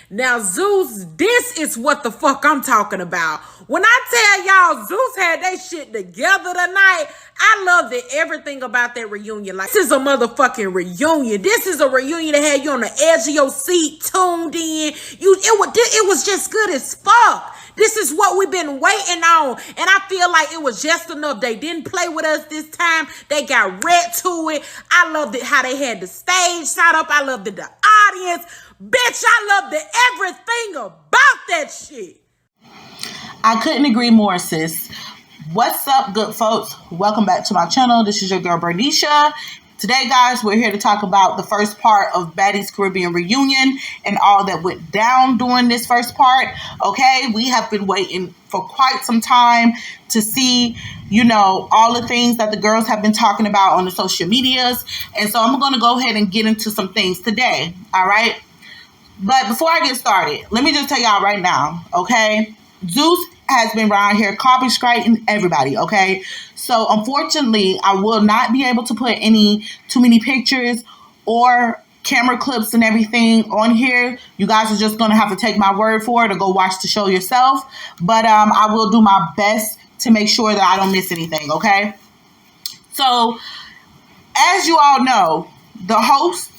Now, Zeus, this is what the fuck I'm talking about. When I tell y'all Zeus had that shit together tonight, I loved it. Everything about that reunion. Like, this is a motherfucking reunion. This is a reunion that had you on the edge of your seat, tuned in. It was just good as fuck. This is what we've been waiting on. And I feel like it was just enough. They didn't play with us this time. They got right to it. I loved it how they had the stage set up. I loved it, the audience. Bitch, I loved it, everything about that shit. I couldn't agree more, sis. What's up, good folks? Welcome back to my channel. This is your girl, Bernicia. Today, guys, we're here to talk about the first part of Baddies Caribbean Reunion and all that went down during this first part. Okay, we have been waiting for quite some time to see, all the things that the girls have been talking about on the social medias. And so I'm going to go ahead and get into some things today. All right. But before I get started, let me just tell y'all right now, okay? Zeus has been around here copyrighting everybody, okay? So unfortunately, I will not be able to put too many pictures or camera clips and everything on here. You guys are just gonna have to take my word for it or go watch the show yourself. But I will do my best to make sure that I don't miss anything, okay? So as you all know, the host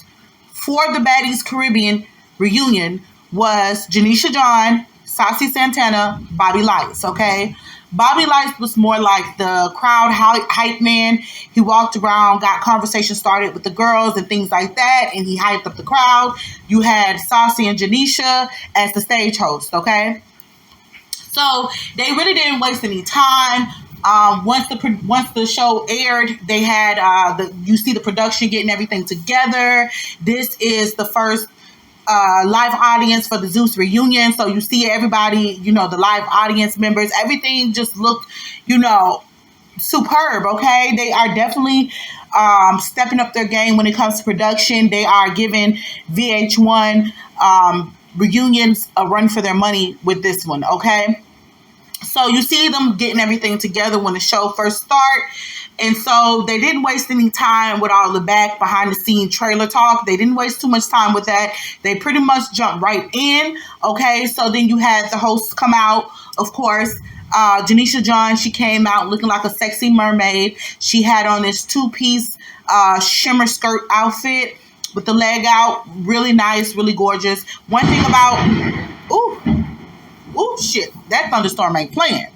for the Baddies Caribbean Reunion was Janisha John, Saucy Santana, Bobby Lights, okay? Bobby Lights was more like the crowd hype man. He walked around, got conversation started with the girls and things like that, and he hyped up the crowd. You had Saucy and Janisha as the stage host, okay? So they really didn't waste any time. Once the show aired, they had you see the production getting everything together. This is the first live audience for the Zeus reunion. So you see everybody, the live audience members, everything just looked, superb. Okay. They are definitely stepping up their game when it comes to production. They are giving VH1 reunions a run for their money with this one. Okay. So you see them getting everything together when the show first started. And so they didn't waste any time with all the behind the scene trailer talk. They didn't waste too much time with that. They pretty much jumped right in. Okay, so then you had the hosts come out, of course. Janisha John, she came out looking like a sexy mermaid. She had on this two-piece shimmer skirt outfit with the leg out. Really nice, really gorgeous. One thing about... Ooh, shit. That thunderstorm ain't playing.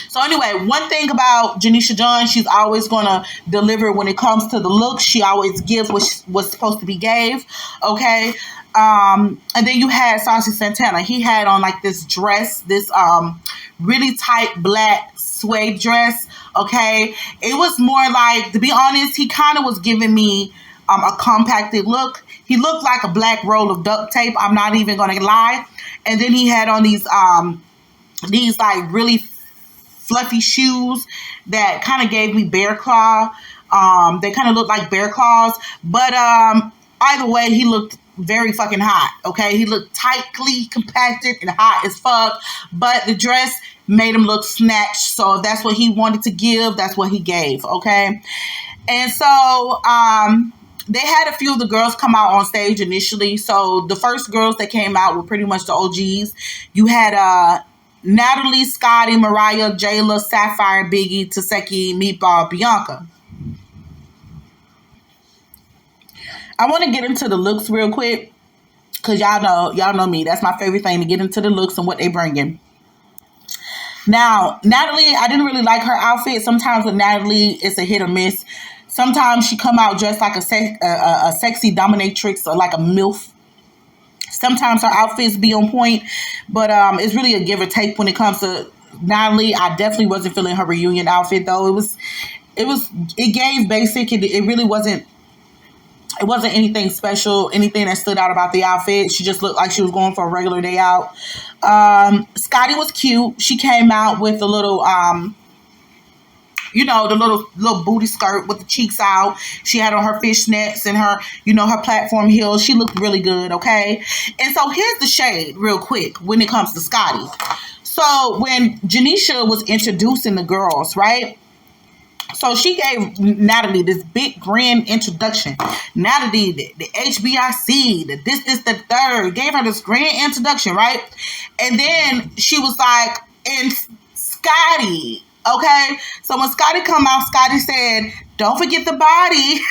So anyway, one thing about Janisha John, she's always going to deliver when it comes to the look. She always gives what was supposed to be gave, okay? And then you had Saucy Santana. He had on like this dress, this really tight black suede dress, okay? It was more like, to be honest, he kind of was giving me a compacted look. He looked like a black roll of duct tape. I'm not even going to lie. And then he had on these like really fluffy shoes that kind of gave me bear claw. They kind of looked like bear claws, but either way, he looked very fucking hot. Okay, he looked tightly compacted and hot as fuck, but the dress made him look snatched. So if that's what he wanted to give, that's what he gave. Okay, and so they had a few of the girls come out on stage initially. So the first girls that came out were pretty much the OGs. You had Natalie, Scotty, Mariah, Jayla, Sapphire, Biggie, Taseki, Meatball, Bianca. I want to get into the looks real quick because y'all know me. That's my favorite thing, to get into the looks and what they bringing. Now, Natalie, I didn't really like her outfit. Sometimes with Natalie, it's a hit or miss. Sometimes she come out dressed like a sexy dominatrix or like a MILF. Sometimes her outfits be on point, but it's really a give or take when it comes to Natalie. I definitely wasn't feeling her reunion outfit though. It gave basic. It really wasn't. It wasn't anything special, anything that stood out about the outfit. She just looked like she was going for a regular day out. Scotty was cute. She came out with a little the little booty skirt with the cheeks out. She had on her fishnets and her, her platform heels. She looked really good, okay? And so here's the shade real quick when it comes to Scotty. So when Janisha was introducing the girls, right? So she gave Natalie this big grand introduction. Natalie, the HBIC, the this, the third, gave her this grand introduction, right? And then she was like, and Scotty, okay? So when Scotty come out, Scotty said, don't forget the body.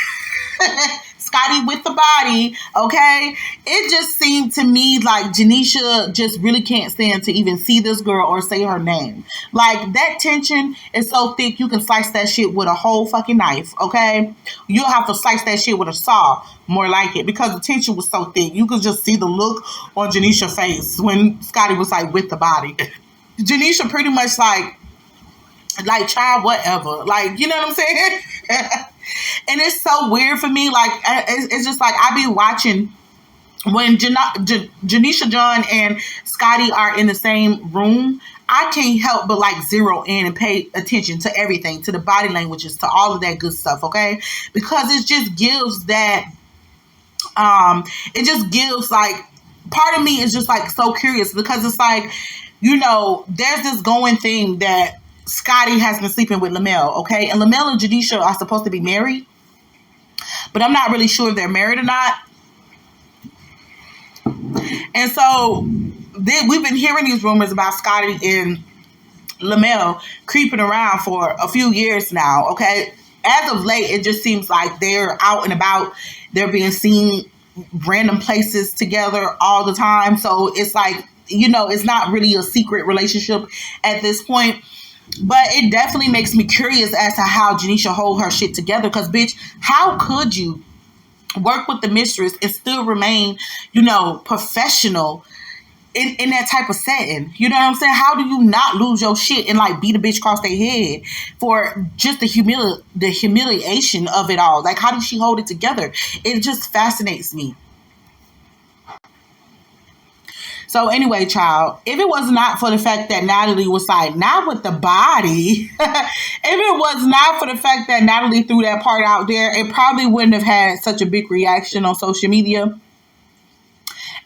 Scotty with the body, okay? It just seemed to me like Janisha just really can't stand to even see this girl or say her name. Like, that tension is so thick, you can slice that shit with a whole fucking knife, okay? You'll have to slice that shit with a saw, more like it, because the tension was so thick. You could just see the look on Janisha's face when Scotty was like, with the body. Janisha pretty much like, child, whatever. Like, you know what I'm saying? And it's so weird for me. Like, it's just like, I be watching when Janisha John and Scotty are in the same room. I can't help but like zero in and pay attention to everything, to the body languages, to all of that good stuff, okay? Because it just gives that, it just gives like, part of me is just like so curious, because it's like, you know, there's this going thing that Scotty has been sleeping with Lamel, okay? And Lamel and Janisha are supposed to be married, but I'm not really sure if they're married or not. And so we've been hearing these rumors about Scotty and Lamel creeping around for a few years now, okay? As of late, it just seems like they're out and about. They're being seen random places together all the time. So it's like, you know, it's not really a secret relationship at this point. But it definitely makes me curious as to how Janisha hold her shit together. Because, bitch, how could you work with the mistress and still remain, you know, professional in that type of setting? You know what I'm saying? How do you not lose your shit and, like, beat a bitch across their head for just the humiliation of it all? Like, how does she hold it together? It just fascinates me. So anyway, child, if it was not for the fact that Natalie was like, not with the body, if it was not for the fact that Natalie threw that part out there, it probably wouldn't have had such a big reaction on social media,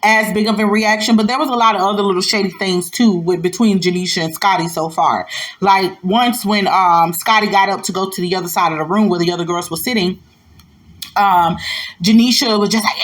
as big of a reaction. But there was a lot of other little shady things too between Janisha and Scotty so far. Like once when Scotty got up to go to the other side of the room where the other girls were sitting, Janisha was just like,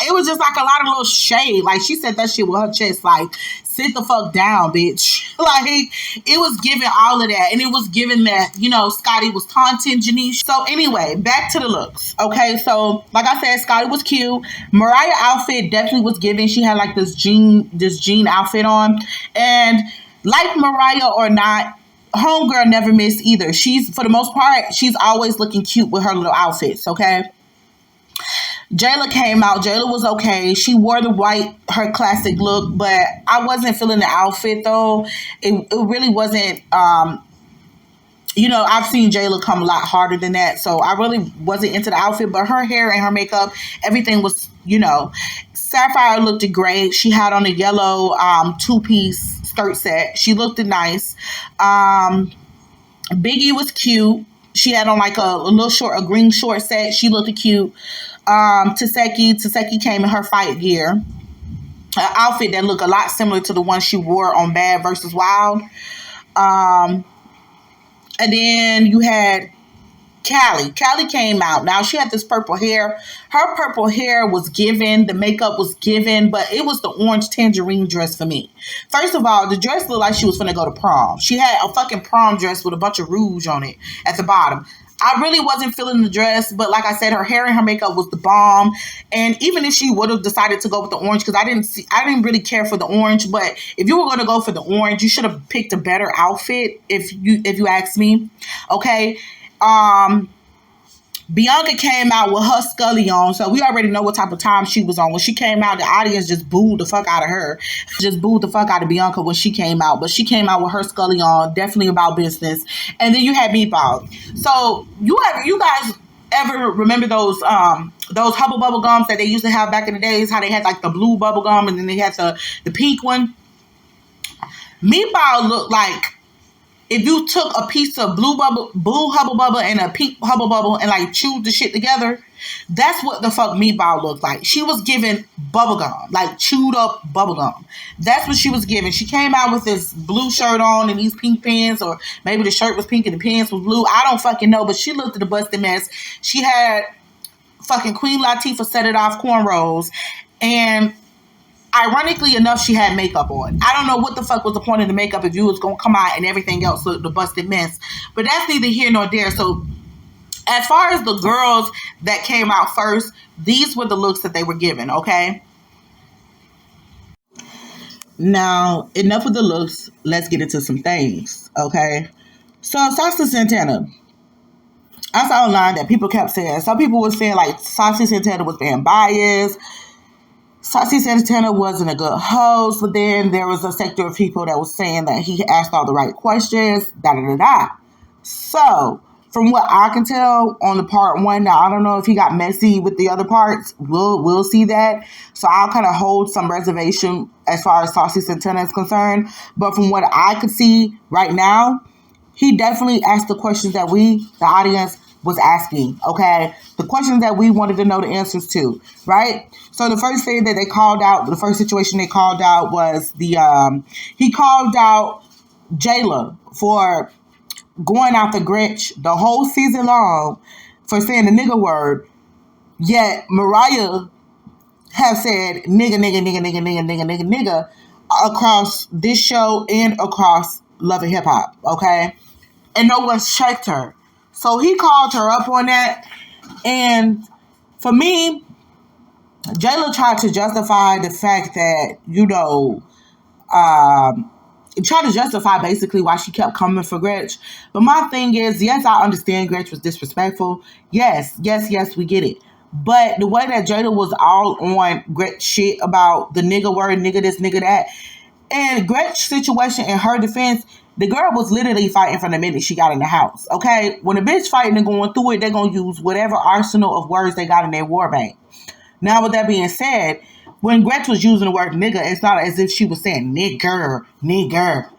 it was just like a lot of little shade. Like, she said that shit with her chest, like, sit the fuck down, bitch. Like, it was giving all of that. And it was giving that, you know, Scotty was taunting Janisha. So anyway, back to the looks. Okay, so like I said, Scotty was cute. Mariah outfit definitely was giving. She had like this jean outfit on. And like Mariah or not, homegirl never missed either. She's, for the most part, she's always looking cute with her little outfits, okay? Jayla came out. Jayla was okay. She wore the white, her classic look, but I wasn't feeling the outfit, though. It really wasn't, you know, I've seen Jayla come a lot harder than that, so I really wasn't into the outfit, but her hair and her makeup, everything was, you know. Sapphire looked great. She had on a yellow two-piece skirt set. She looked nice. Biggie was cute. She had on like a green short set. She looked cute. Taseki came in her fight gear, an outfit that looked a lot similar to the one she wore on Bad vs. Wild. And then you had Callie. Callie came out. Now, she had this purple hair. Her purple hair was given. The makeup was given. But it was the orange tangerine dress for me. First of all, the dress looked like she was going to go to prom. She had a fucking prom dress with a bunch of rouge on it at the bottom. I really wasn't feeling the dress, but like I said, her hair and her makeup was the bomb. And even if she would have decided to go with the orange, because I didn't really care for the orange, but if you were going to go for the orange, you should have picked a better outfit, if you ask me. Okay. Bianca came out with her Scully on, so we already know what type of time she was on. When she came out, the audience just booed the fuck out of her. Just booed the fuck out of Bianca when she came out. But she came out with her Scully on, definitely about business. And then you had Meatball. So you guys ever remember those Hubble Bubble gums that they used to have back in the days? How they had like the blue bubble gum and then they had the pink one? Meatball looked like if you took a piece of blue Hubble Bubble and a pink Hubble Bubble and like chewed the shit together, That's what the fuck Meatball looked like. She was given bubblegum, like chewed up bubblegum. That's what she was given. She came out with this blue shirt on and these pink pants, or maybe the shirt was pink and the pants was blue. I don't fucking know, but she looked at the busted mess. She had fucking Queen Latifah set it off cornrows, and ironically enough, she had makeup on. I don't know what the fuck was the point of the makeup if you was gonna come out and everything else looked the busted mess. But that's neither here nor there. So as far as the girls that came out first, these were the looks that they were given, okay? Now, enough of the looks. Let's get into some things, okay? So, Saucy Santana. I saw online that people kept saying, some people were saying like Saucy Santana was being biased. Saucy Santana wasn't a good host, but then there was a sector of people that was saying that he asked all the right questions, da-da-da-da. So, from what I can tell on the part one, now I don't know if he got messy with the other parts. We'll see that. So I'll kind of hold some reservation as far as Saucy Santana is concerned. But from what I could see right now, he definitely asked the questions that we, the audience, was asking, okay? The questions that we wanted to know the answers to, right? So the first thing that they called out, the first situation they called out was he called out Jayla for going after Gretch the whole season long for saying the nigga word, yet Mariah have said nigga across this show and across Love and Hip Hop, okay? And no one's checked her. So he called her up on that. And for me, Jayla tried to justify the fact that, tried to justify basically why she kept coming for Gretch. But my thing is, yes, I understand Gretch was disrespectful. Yes, we get it. But the way that Jayla was all on Gretch shit about the nigga word, nigga this, nigga that, and Gretch's situation in her defense, the girl was literally fighting from the minute she got in the house, okay? When a bitch fighting and going through it, they're going to use whatever arsenal of words they got in their war bank. Now, with that being said, when Gretch was using the word nigga, it's not as if she was saying nigger.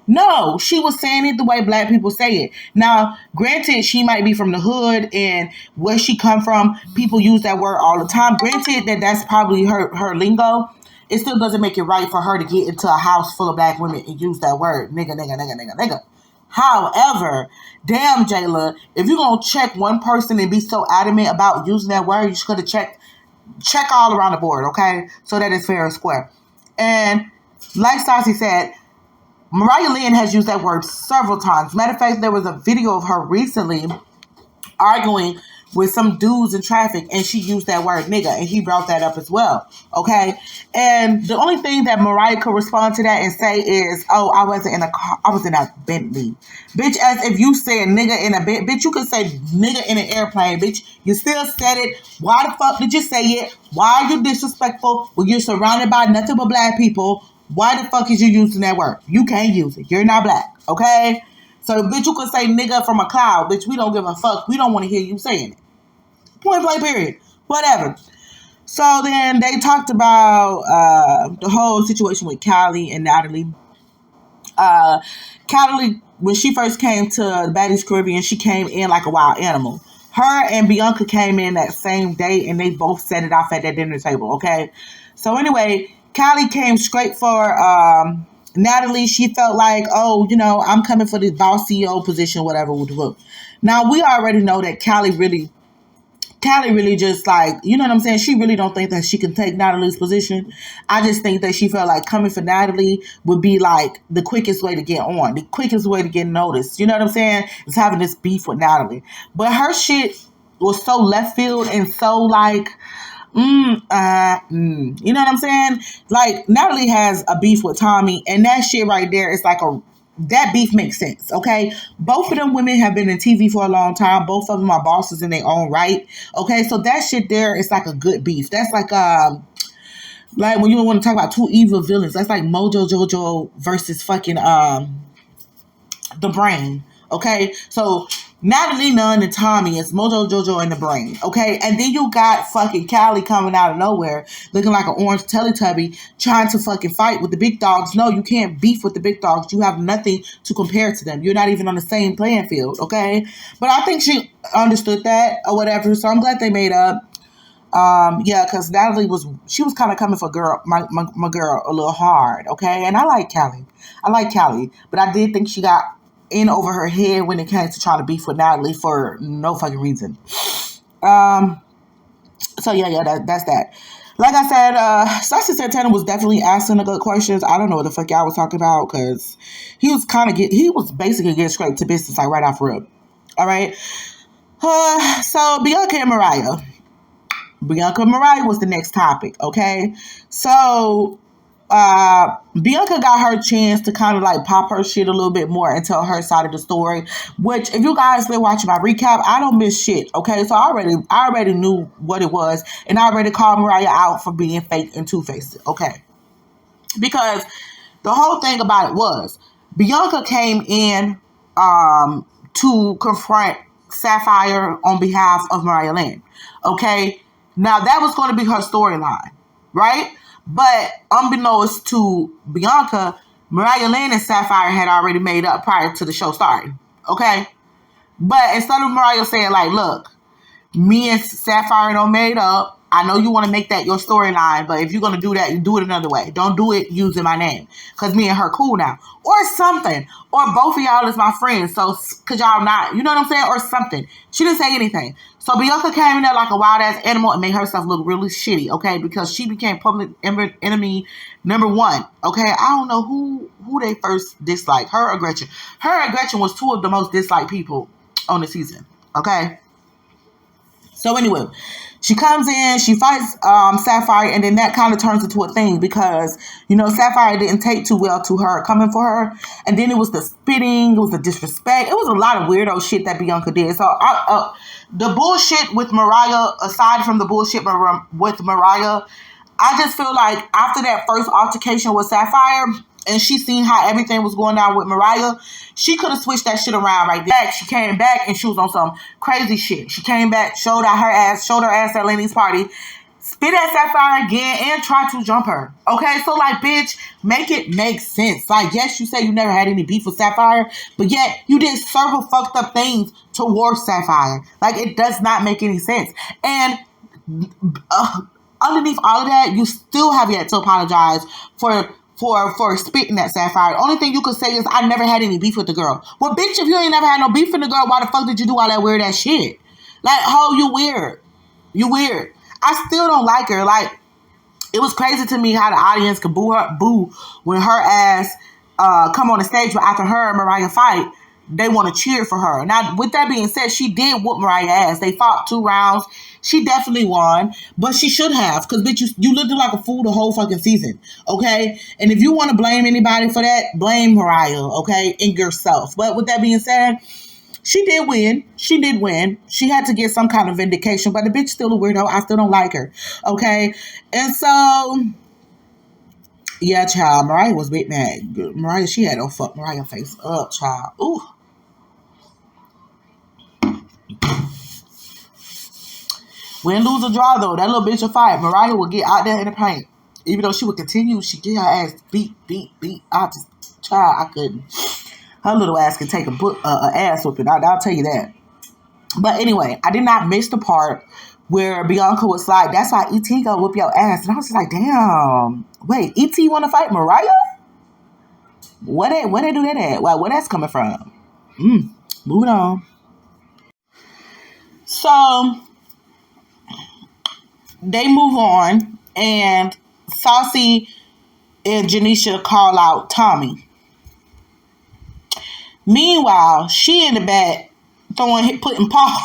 No, she was saying it the way black people say it. Now, granted, she might be from the hood, and where she come from, people use that word all the time. Granted that that's probably her lingo. It still doesn't make it right for her to get into a house full of black women and use that word, nigga. However, damn, Jayla, if you're going to check one person and be so adamant about using that word, you should have check all around the board, okay? So that it's fair and square. And like Saucy said, Mariah Lynn has used that word several times. Matter of fact, there was a video of her recently arguing with some dudes in traffic, and she used that word nigga, and he brought that up as well, okay? And the only thing that Mariah could respond to that and say is, oh, I wasn't in a car, I was in a Bentley. Bitch, as if you said nigga in a bitch, you could say nigga in an airplane, bitch. You still said it. Why the fuck did you say it? Why are you disrespectful when you're surrounded by nothing but black people? Why the fuck is you using that word? You can't use it. You're not black, okay? So, bitch, you could say nigga from a cloud. Bitch, we don't give a fuck. We don't want to hear you saying it. Point blank, period. Whatever. So then they talked about the whole situation with Callie and Natalie. Callie, when she first came to the Baddies Caribbean, she came in like a wild animal. Her and Bianca came in that same day, and they both set it off at that dinner table, okay? So anyway, Callie came straight for Natalie. She felt like, oh, I'm coming for this boss CEO position, whatever. Now, we already know that Callie really just like, you know what I'm saying? She really don't think that she can take Natalie's position. I just think that she felt like coming for Natalie would be like the quickest way to get on, the quickest way to get noticed. You know what I'm saying? Is having this beef with Natalie. But her shit was so left field and so like, you know what I'm saying? Like, Natalie has a beef with Tommy, and that shit right there is like that beef makes sense, okay? Both of them women have been in TV for a long time. Both of them are bosses in their own right, okay? So that shit there is like a good beef. That's like when you want to talk about two evil villains. That's like Mojo Jojo versus fucking the Brain, okay? So Natalie Nunn and Tommy is Mojo Jojo and the Brain, okay? And then you got fucking Callie coming out of nowhere looking like an orange Teletubby trying to fucking fight with the big dogs. No, you can't beef with the big dogs. You have nothing to compare to them. You're not even on the same playing field, okay? But I think she understood that or whatever, so I'm glad they made up. Yeah, because Natalie was kind of coming for my girl a little hard, okay? And I like Callie, but I did think she got in over her head when it came to trying to beef with Natalie for no fucking reason. So that's that. Like I said, Saucy Santana was definitely asking the good questions. I don't know what the fuck y'all was talking about because he was basically getting straight to business like right off rip. All right. So Bianca and Mariah. Bianca and Mariah was the next topic. Okay. So Bianca got her chance to kind of like pop her shit a little bit more and tell her side of the story, which if you guys been watching my recap, I don't miss shit. Okay, so I already knew what it was, and I already called Mariah out for being fake and two-faced. Okay, because the whole thing about it was Bianca came in to confront Sapphire on behalf of Mariah Lynn. Okay, now that was going to be her storyline, right? But unbeknownst to Bianca, Mariah Lynn and Sapphire had already made up prior to the show starting. Okay? But instead of Mariah saying, like, look, me and Sapphire don't made up. I know you want to make that your storyline, but if you're going to do that, you do it another way. Don't do it using my name. Because me and her cool now. Or something. Or both of y'all is my friends. So, because y'all not, you know what I'm saying? Or something. She didn't say anything. So, Bianca came in there like a wild-ass animal and made herself look really shitty, okay? Because she became public enemy number one, okay? I don't know who they first disliked, her or Gretchen. Her and Gretchen was two of the most disliked people on the season, okay? So anyway, she comes in, she fights Sapphire, and then that kind of turns into a thing because, Sapphire didn't take too well to her coming for her. And then it was the spitting, it was the disrespect. It was a lot of weirdo shit that Bianca did. So the bullshit with Mariah, aside from the bullshit with Mariah, I just feel like after that first altercation with Sapphire, and she seen how everything was going down with Mariah, she could have switched that shit around right there. She came back and she was on some crazy shit. She came back, showed her ass at Lenny's party, spit at Sapphire again, and tried to jump her. Okay, so like, bitch, make it make sense. Like, yes, you say you never had any beef with Sapphire, but yet you did several fucked up things towards Sapphire. Like, it does not make any sense. And underneath all of that, you still have yet to apologize for spitting at Sapphire. The only thing you could say is, I never had any beef with the girl. Well, bitch, if you ain't never had no beef with the girl, why the fuck did you do all that weird ass shit? Like, you weird. You weird. I still don't like her. Like, it was crazy to me how the audience could boo when her ass come on the stage, but after her and Mariah fight, they want to cheer for her. Now, with that being said, she did whoop Mariah's ass. They fought 2 rounds. She definitely won, but she should have, because, bitch, you looked like a fool the whole fucking season, okay? And if you want to blame anybody for that, blame Mariah, okay, and yourself. But with that being said, she did win. She did win. She had to get some kind of vindication, but the bitch still a weirdo. I still don't like her, okay? And so, yeah, child, Mariah was big mad. Mariah, she had to fuck Mariah face up, child. Ooh. Win, lose, or draw, though, that little bitch will fight. Mariah will get out there in the paint. Even though she would continue, she get her ass beat. I couldn't. Her little ass can take a ass whooping. I'll tell you that. But anyway, I did not miss the part where Bianca was like, that's why E.T. gonna whoop your ass. And I was just like, damn. Wait, E.T. want to fight Mariah? Where they do that at? Where that's coming from? Moving on. So they move on, and Saucy and Janisha call out Tommy. Meanwhile, she in the back putting Paul.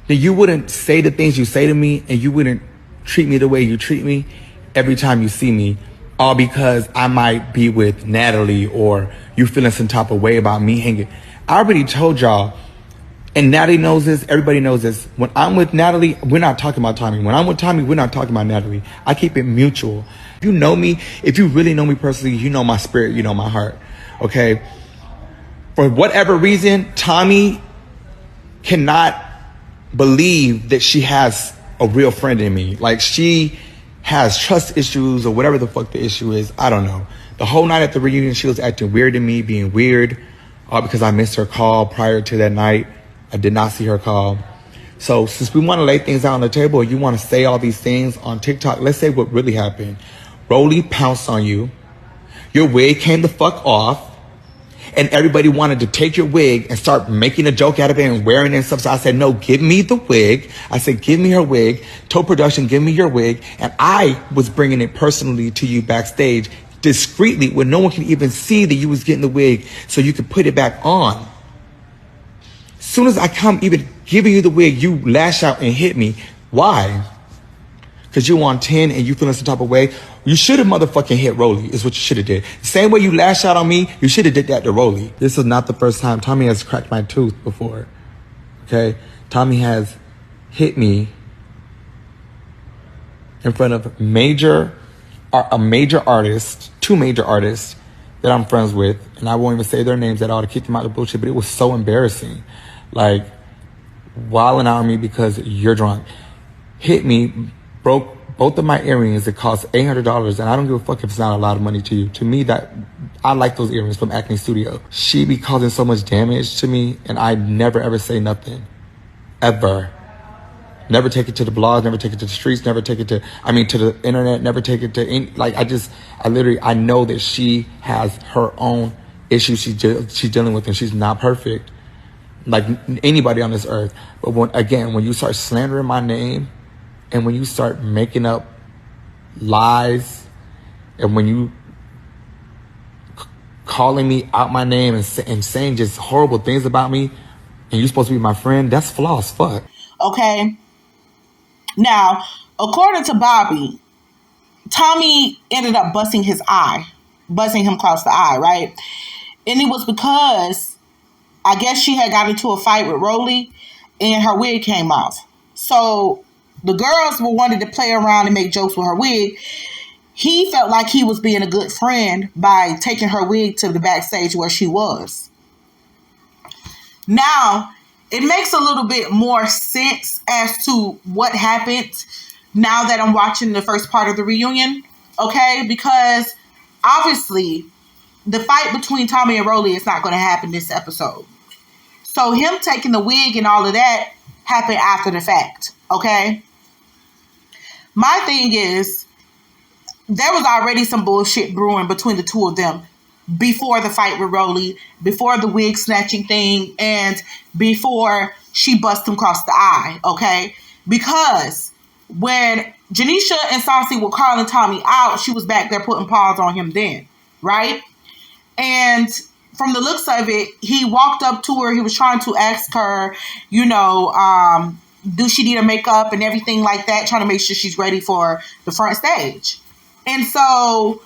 Then you wouldn't say the things you say to me, and you wouldn't treat me the way you treat me every time you see me, all because I might be with Natalie or you feeling some type of way about me hanging. I already told y'all, and Natalie knows this, everybody knows this. When I'm with Natalie, we're not talking about Tommy. When I'm with Tommy, we're not talking about Natalie. I keep it mutual. If you know me, if you really know me personally, you know my spirit, you know my heart, okay? For whatever reason, Tommy cannot believe that she has a real friend in me. Like, she has trust issues or whatever the fuck the issue is. I don't know. The whole night at the reunion, she was acting weird to me, being weird, because I missed her call prior to that night. I did not see her call. So since we want to lay things out on the table, you want to say all these things on TikTok, let's say what really happened. Rolly pounced on you. Your wig came the fuck off. And everybody wanted to take your wig and start making a joke out of it and wearing it and stuff. So I said, no, give me the wig. I said, give me her wig. Told production, give me your wig. And I was bringing it personally to you backstage discreetly where no one can even see that you was getting the wig so you could put it back on. As soon as I come even giving you the wig, you lash out and hit me. Why? Because you on 10 and you feeling some type of way. You should have motherfucking hit Rolly is what you should have did. The same way you lash out on me, you should have did that to Rolly. This is not the first time. Tommy has cracked my tooth before. Okay? Tommy has hit me in front of a major artist, two major artists that I'm friends with, and I won't even say their names at all to keep them out of the bullshit, but it was so embarrassing. Like, wilding out on me because you're drunk. Hit me, broke both of my earrings. It cost $800, and I don't give a fuck if it's not a lot of money to you. To me, that I like those earrings from Acne Studio. She be causing so much damage to me, and I never ever say nothing, ever. Never take it to the blogs, never take it to the streets, never take it to the internet, never take it to any, like, I know that she has her own issues she's dealing with, and she's not perfect, like anybody on this earth. But when you start slandering my name, and when you start making up lies, and when you calling me out my name and saying just horrible things about me, and you're supposed to be my friend, that's flaw as fuck. Okay. Now, according to Bobby, Tommy ended up busting him across the eye, right? And it was because I guess she had got into a fight with Rolly and her wig came off. So the girls wanted to play around and make jokes with her wig. He felt like he was being a good friend by taking her wig to the backstage where she was. Now, it makes a little bit more sense as to what happened now that I'm watching the first part of the reunion, okay? Because obviously, the fight between Tommy and Rolly is not going to happen this episode. So him taking the wig and all of that happened after the fact, okay? My thing is, there was already some bullshit brewing between the two of them before the fight with Rolly, before the wig snatching thing, and before she busted him across the eye, okay? Because when Janisha and Saucy were calling Tommy out, she was back there putting paws on him then, right? And from the looks of it, he walked up to her. He was trying to ask her, do she need her makeup and everything like that, trying to make sure she's ready for the front stage. And so,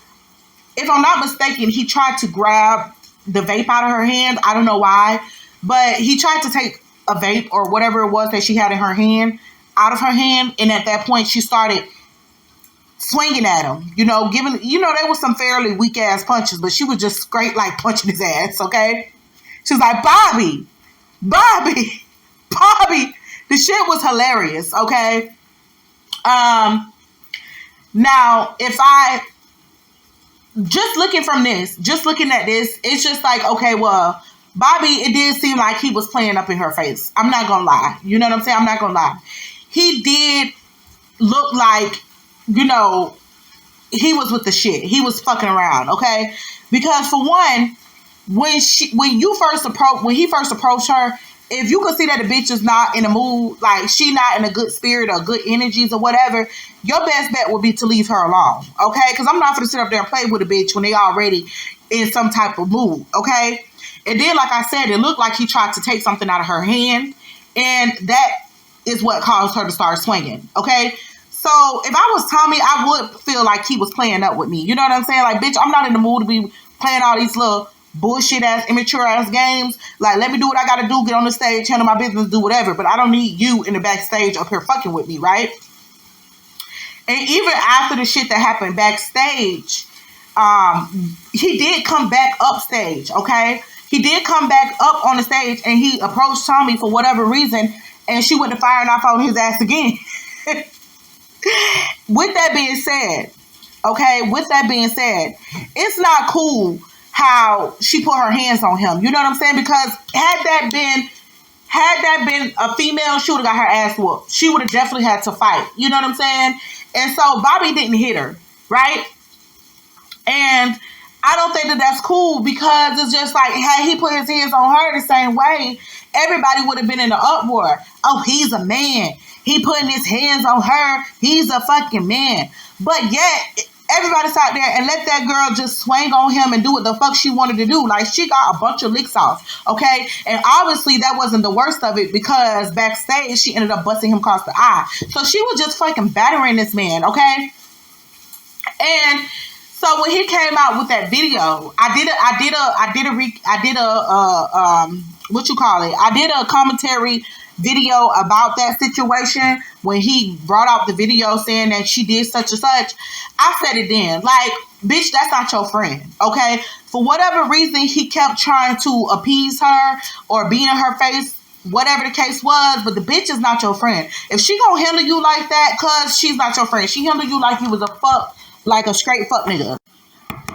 if I'm not mistaken, he tried to grab the vape out of her hand. I don't know why, but he tried to take a vape or whatever it was that she had in her hand out of her hand. And at that point, she started swinging at him, there was some fairly weak ass punches, but she was just straight like punching his ass, okay? She was like, Bobby. The shit was hilarious, okay? Now, if I just looking at this, it's just like, okay, well, Bobby, it did seem like he was playing up in her face. I'm not gonna lie. You know what I'm saying? I'm not gonna lie. He did look like, he was with the shit. He was fucking around, okay? Because for one, when he first approached her, if you could see that the bitch is not in a mood, like she not in a good spirit or good energies or whatever, your best bet would be to leave her alone, okay? Because I'm not going to sit up there and play with a bitch when they already in some type of mood, okay? And then, like I said, it looked like he tried to take something out of her hand, and that is what caused her to start swinging, okay? So if I was Tommy, I would feel like he was playing up with me. You know what I'm saying? Like, bitch, I'm not in the mood to be playing all these little bullshit ass, immature ass games. Like, let me do what I gotta do, get on the stage, handle my business, do whatever. But I don't need you in the backstage up here fucking with me, right? And even after the shit that happened backstage, he did come back upstage, okay? He did come back up on the stage and he approached Tommy for whatever reason, and she went to firing off on his ass again. With that being said, it's not cool how she put her hands on him. You know what I'm saying? Because had that been Had that been a female, she would have got her ass whooped. She would have definitely had to fight. You know what I'm saying? And so Bobby didn't hit her, right? And I don't think that that's cool, because it's just like, had he put his hands on her the same way, everybody would have been in an uproar. Oh, he's a man. He putting his hands on her. He's a fucking man. But yet, everybody sat there and let that girl just swing on him and do what the fuck she wanted to do. Like, she got a bunch of licks off, okay? And obviously, that wasn't the worst of it, because backstage, she ended up busting him across the eye. So she was just fucking battering this man, okay? And so when he came out with that video, I did a commentary video about that situation when he brought out the video saying that she did such and such. I said it then, like, bitch, that's not your friend, okay? For whatever reason, he kept trying to appease her or be in her face, whatever the case was, but the bitch is not your friend. If she gonna handle you like that, cuz she's not your friend. She handled you like you was a fuck, like a straight fuck nigga.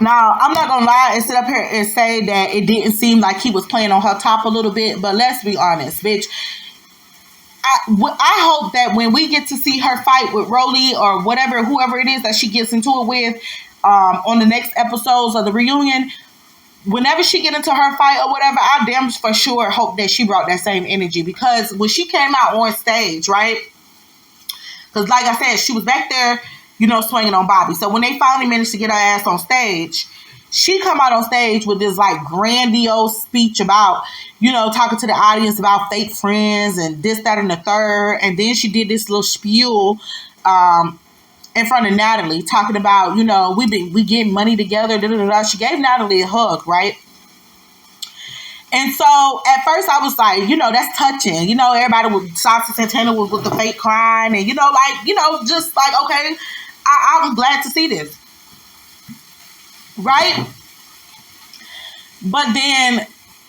Now, I'm not gonna lie and sit up here and say that it didn't seem like he was playing on her top a little bit, but let's be honest, bitch. I hope that when we get to see her fight with Rolly or whatever, whoever it is that she gets into it with, on the next episodes of the reunion, whenever she get into her fight or whatever, I damn for sure hope that she brought that same energy, because when she came out on stage, right? Because like I said, she was back there, you know, swinging on Bobby. So when they finally managed to get her ass on stage, she come out on stage with this like grandiose speech about, you know, talking to the audience about fake friends and this, that, and the third. And then she did this little spiel in front of Natalie, talking about, you know, we getting money together. Da, da, da, da. She gave Natalie a hug, right? And so at first I was like, you know, that's touching. You know, everybody with Saucy Santana was with the fake crying, and, you know, like, you know, just like, okay, I'm glad to see this. Right? But then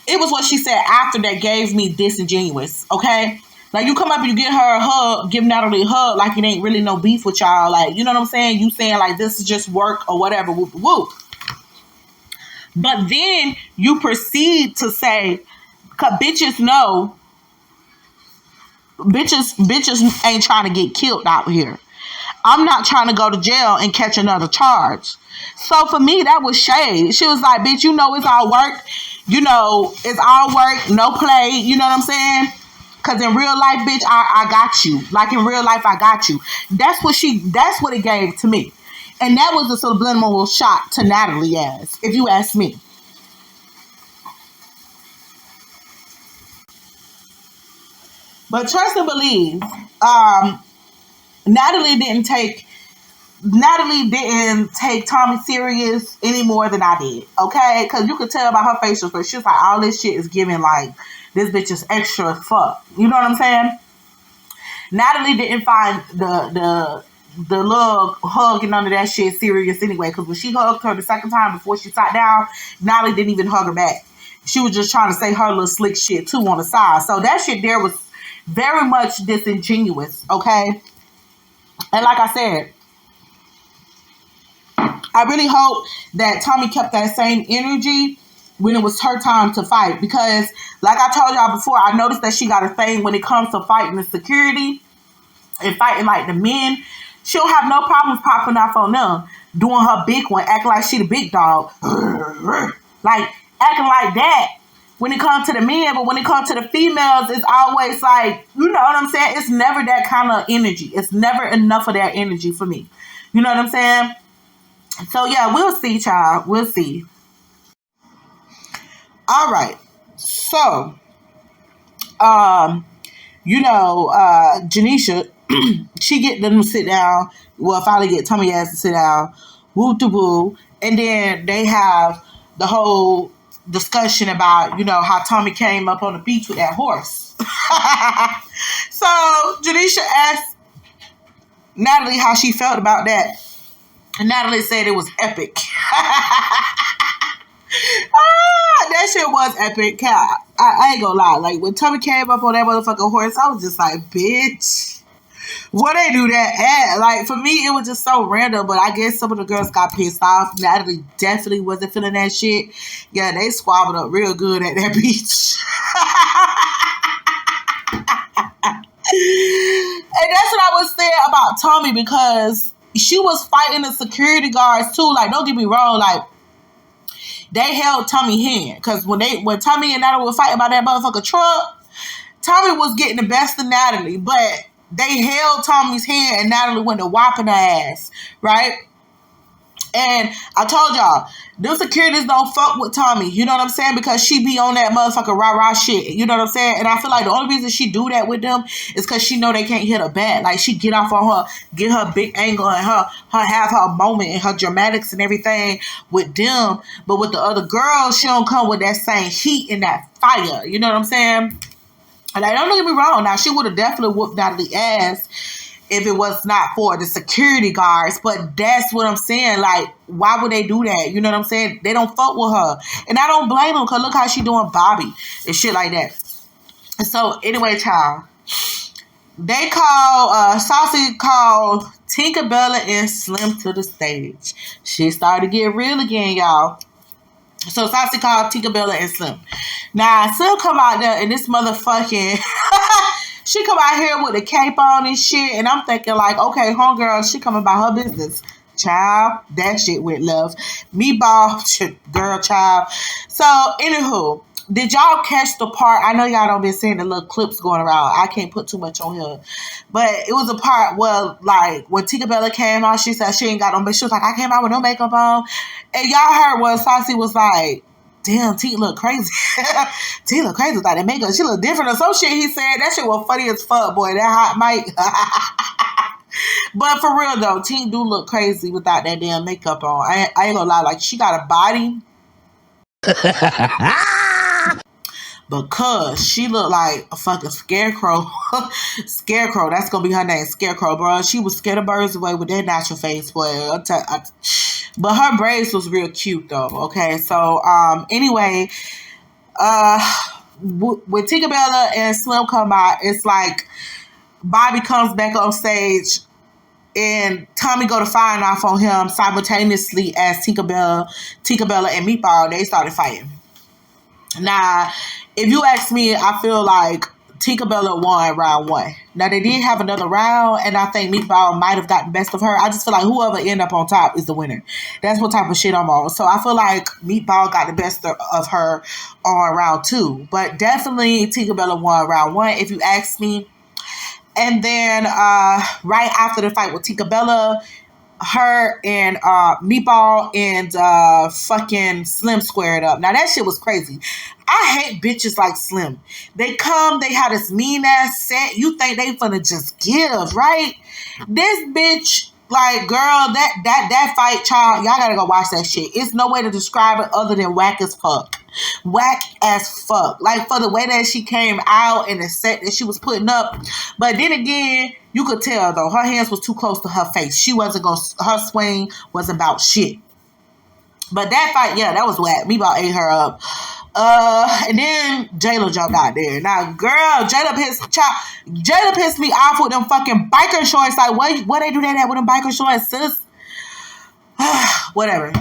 it was what she said after that gave me disingenuous, okay? Like, you come up and you give her a hug, give Natalie a hug like it ain't really no beef with y'all. Like, you know what I'm saying? You saying like this is just work or whatever, whoop, whoop. But then you proceed to say, cause bitches know, bitches ain't trying to get killed out here. I'm not trying to go to jail and catch another charge. So for me, that was shade. She was like, bitch, you know it's all work. You know, it's all work, no play. You know what I'm saying? Because in real life, bitch, I got you. Like, in real life, I got you. That's what it gave to me. And that was a subliminal shot to Natalie as, if you ask me. But trust and believe, Natalie didn't take Tommy serious any more than I did, okay? Because you could tell by her facial expression, she was like, all this shit is giving, like, this bitch is extra as fuck. You know what I'm saying? Natalie didn't find the little hugging under that shit serious anyway, because when she hugged her the second time before she sat down, Natalie didn't even hug her back. She was just trying to say her little slick shit too on the side. So that shit there was very much disingenuous, okay? And like I said, I really hope that Tommy kept that same energy when it was her time to fight, because like I told y'all before, I noticed that she got a thing when it comes to fighting the security and fighting like the men. She'll have no problems popping off on them, doing her big one, acting like she the big dog, like acting like that when it comes to the men. But when it comes to the females, it's always like, you know what I'm saying? It's never that kind of energy. It's never enough of that energy for me. You know what I'm saying? So yeah, we'll see, child. We'll see. All right. So, you know, Janisha, she get them to sit down. Well, finally get Tommy ass to sit down. Woo to woo. And then they have the whole discussion about, you know, how Tommy came up on the beach with that horse. So Janisha asked Natalie how she felt about that. And Natalie said it was epic. That shit was epic. I ain't gonna lie. Like, when Tommy came up on that motherfucking horse, I was just like, bitch, what they do that at? Like, for me, it was just so random. But I guess some of the girls got pissed off. Natalie definitely wasn't feeling that shit. Yeah, they squabbled up real good at that beach. And that's what I was saying about Tommy, because she was fighting the security guards too. Like, don't get me wrong, like, they held Tommy hand, because when Tommy and Natalie were fighting about that motherfucker truck, Tommy was getting the best of Natalie, but they held Tommy's hand and Natalie went to whopping her ass, right? And I told y'all, them securities don't fuck with Tommy, you know what I'm saying? Because she be on that motherfucker rah-rah shit, you know what I'm saying? And I feel like the only reason she do that with them is because she know they can't hit her back. Like, she get off on her, get her big angle and her have her moment and her dramatics and everything with them. But with the other girls, she don't come with that same heat and that fire, you know what I'm saying? And like, don't get me wrong, now she would have definitely whooped Natalie's ass if it was not for the security guards. But that's what I'm saying. Like, why would they do that? You know what I'm saying? They don't fuck with her. And I don't blame them, because look how she doing Bobby and shit like that. And so, anyway, child, they Saucy called Tinkerbella and Slim to the stage. Shit started to get real again, y'all. So Saucy called Tinkerbella and Slim. Now, Slim come out there and this motherfucking... she come out here with a cape on and shit. And I'm thinking like, okay, homegirl, she coming about her business. Child, that shit went left. Meatball, girl, child. So, anywho, did y'all catch the part? I know y'all don't been seeing the little clips going around. I can't put too much on here. But it was a part where, like, when Tinkerbella came out, she said she ain't got no makeup. She was like, I came out with no makeup on. And y'all heard what Saucy was like, damn, T look crazy. T look crazy without that makeup. She look different or some shit he said. That shit was funny as fuck, boy. That hot mic. But for real, though, T do look crazy without that damn makeup on. I ain't gonna lie. Like, she got a body. Because she looked like a fucking scarecrow. Scarecrow, that's gonna be her name, Scarecrow, bro. She was scared of birds away with that natural face, boy. But her braids was real cute, though. Okay, so anyway, with Tinkerbella and Slim come out, it's like Bobby comes back on stage and Tommy go to firing off on him simultaneously as Tinkerbella and Meatball, they started fighting. Now, if you ask me, I feel like Tinkerbella won round one. Now, they did have another round, and I think Meatball might have gotten best of her. I just feel like whoever end up on top is the winner. That's what type of shit I'm on. So I feel like Meatball got the best of her on round two. But definitely Tinkerbella won round one, if you ask me. And then right after the fight with Tinkerbella, her and Meatball and fucking Slim squared up. Now that shit was crazy. I hate bitches like Slim. They come, they have this mean ass set. You think they finna just give, right? This bitch, like, girl, that fight, child, y'all gotta go watch that shit. It's no way to describe it other than whack as fuck. Whack as fuck. Like, for the way that she came out and the set that she was putting up. But then again, you could tell, though, her hands was too close to her face. She wasn't gonna, her swing wasn't about shit. But that fight, yeah, that was whack. Meatball ate her up. And then Jayla jumped out there. Now, girl, Jayla pissed me off with them fucking biker shorts. Like, what they do that at with them biker shorts, sis? Whatever.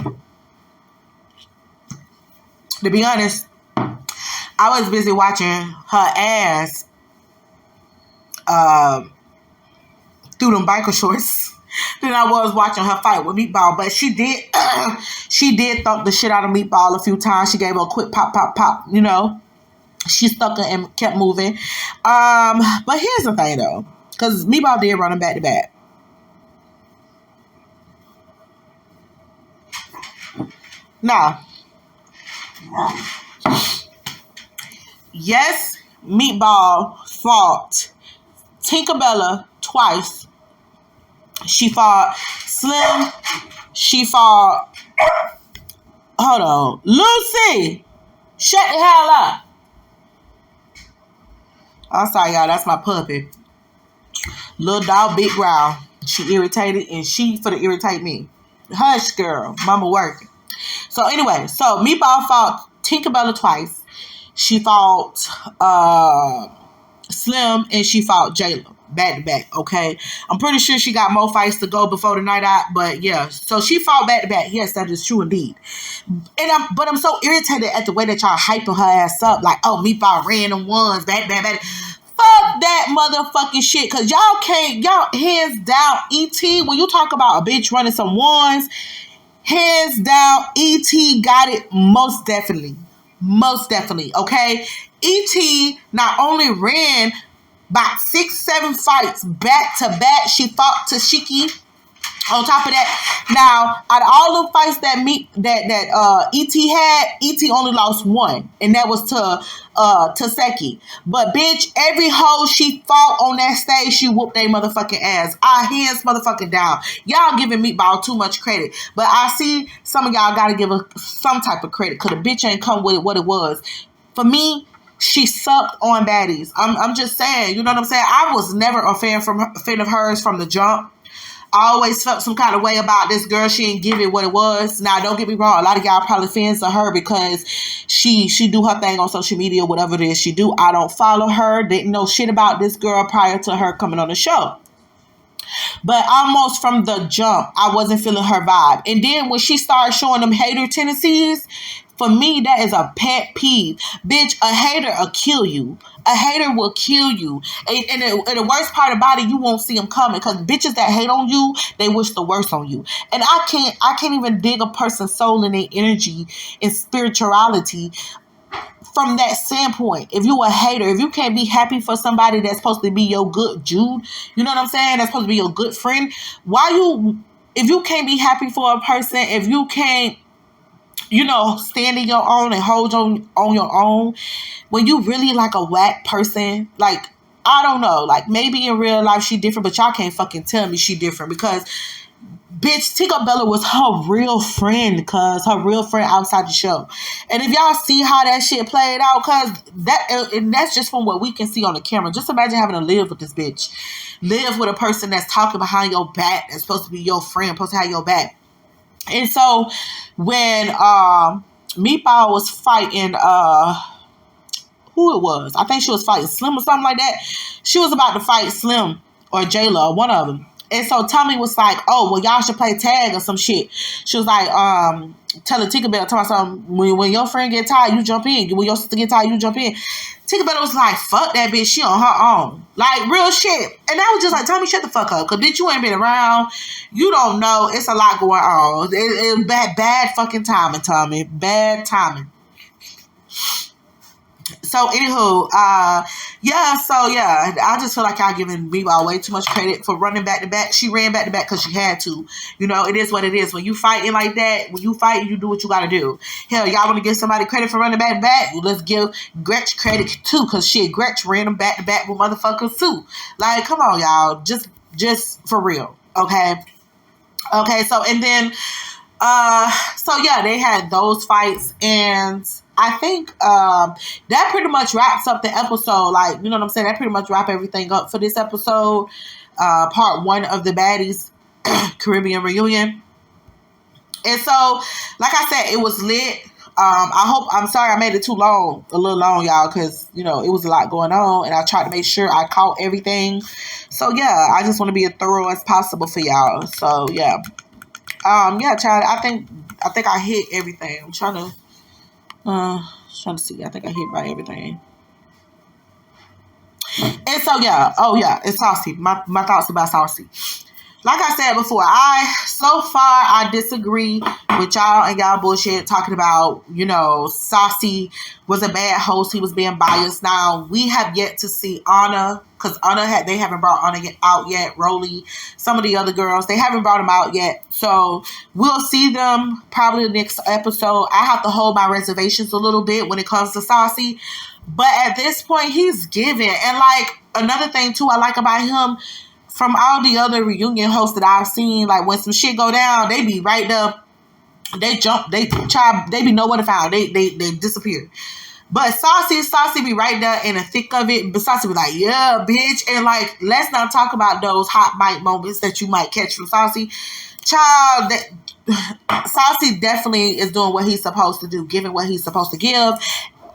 To be honest, I was busy watching her ass through them biker shorts than I was watching her fight with Meatball. But she did thump the shit out of Meatball a few times. She gave her a quick pop, pop, pop, you know. She stuck her and kept moving. But here's the thing, though. Because Meatball did run them back to back. Now, yes, Meatball fought Tinkerbella twice. She fought Slim. She fought... Hold on. Lucy! Shut the hell up. I'm sorry, y'all. That's my puppy. Little dog, big growl. She irritated, and she finna irritate me. Hush, girl. Mama working. So anyway, so Meatball fought Tinkerbella twice. She fought Slim, and she fought Jayla back to back. Okay, I'm pretty sure she got more fights to go before the night out, but yeah. So she fought back to back. Yes, that is true indeed. But I'm so irritated at the way that y'all hyping her ass up. Like, oh, Meatball ran them ones back. Fuck that motherfucking shit. Cause y'all can't, y'all hands down, E.T. When you talk about a bitch running some ones, hands down, E.T. got it most definitely. Most definitely, okay? E.T. not only ran about 6-7 fights back to back. She fought Tashiki. On top of that, now out of all the fights that ET had, ET only lost one, and that was to Taseki. But bitch, every hoe she fought on that stage, she whooped their motherfucking ass. Our hands motherfucking down. Y'all giving Meatball too much credit, but I see some of y'all gotta give her some type of credit, cause the bitch ain't come with what it was. For me, she sucked on Baddies. I'm just saying, you know what I'm saying? I was never a fan of hers from the jump. I always felt some kind of way about this girl. She didn't give it what it was. Now, don't get me wrong. A lot of y'all probably fans of her because she do her thing on social media, whatever it is she do. I don't follow her. Didn't know shit about this girl prior to her coming on the show. But almost from the jump, I wasn't feeling her vibe. And then when she started showing them hater tendencies, for me, that is a pet peeve. Bitch, a hater will kill you. A hater will kill you. And the worst part about it, you won't see them coming. Because bitches that hate on you, they wish the worst on you. And I can't even dig a person's soul and their energy and spirituality from that standpoint. If you a hater, if you can't be happy for somebody that's supposed to be your good Jude, you know what I'm saying? That's supposed to be your good friend. If you can't be happy for a person, if you can't, stand in your own and hold on your own, when you really like a whack person, like, I don't know, like maybe in real life she different, but y'all can't fucking tell me she different because bitch, Tika Bella was her real friend, cause her real friend outside the show. And if y'all see how that shit played out, cause that's just from what we can see on the camera. Just imagine having to live with this bitch. Live with a person that's talking behind your back, that's supposed to be your friend, supposed to have your back. And so when Meatball was fighting who it was, I think she was fighting Slim or something like that. She was about to fight Slim or Jayla, one of them. And so Tommy was like, oh, well, y'all should play tag or some shit. She was like, telling Tinkerbell, tell me something, when your friend get tired, you jump in. When your sister get tired, you jump in. Tinkerbell was like, fuck that bitch, she on her own. Like, real shit. And I was just like, Tommy, shut the fuck up. Because, bitch, you ain't been around. You don't know. It's a lot going on. It bad fucking timing, Tommy. Bad timing. So, anywho, I just feel like y'all giving Meatball way too much credit for running back to back. She ran back to back because she had to. It is what it is. When you fighting like that, when you fight, you do what you gotta do. Hell, y'all want to give somebody credit for running back to back? Well, let's give Gretch credit too, because shit, Gretch ran them back to back with motherfuckers too. Like, come on, y'all. Just for real. Okay, so, and then, they had those fights, and I think that pretty much wraps up the episode. Like, you know what I'm saying? That pretty much wrap everything up for this episode. Part 1 of the Baddies Caribbean reunion. And so, like I said, it was lit. I'm sorry I made it a little long, y'all, because, it was a lot going on, and I tried to make sure I caught everything. So, yeah, I just want to be as thorough as possible for y'all. So, yeah. Child, I think I hit everything. I'm trying to see. I think I hit by everything. And so, it's Saucy. My thoughts about Saucy. Like I said before, I disagree with y'all and y'all bullshit talking about, Saucy was a bad host. He was being biased. Now, we have yet to see Anna, because they haven't brought Anna out yet. Rolly, some of the other girls, they haven't brought them out yet. So, we'll see them probably the next episode. I have to hold my reservations a little bit when it comes to Saucy. But at this point, he's giving. And, like, another thing, too, I like about him, from all the other reunion hosts that I've seen, like, when some shit go down, they be right there. They jump. They try. They be nowhere to find. They disappear. But Saucy be right there in the thick of it. But Saucy be like, yeah, bitch. And, like, let's not talk about those hot mic moments that you might catch from Saucy. Child, Saucy definitely is doing what he's supposed to do, giving what he's supposed to give.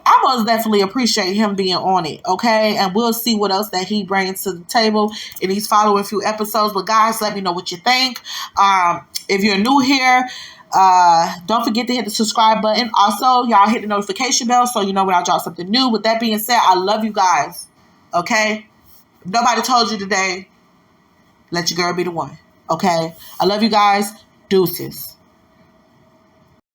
I most definitely appreciate him being on it, okay? And we'll see what else that he brings to the table in these following few episodes. But guys, let me know what you think. If you're new here, don't forget to hit the subscribe button. Also, y'all hit the notification bell so you know when I drop something new. With that being said, I love you guys. Okay? If nobody told you today, let your girl be the one. Okay? I love you guys. Deuces.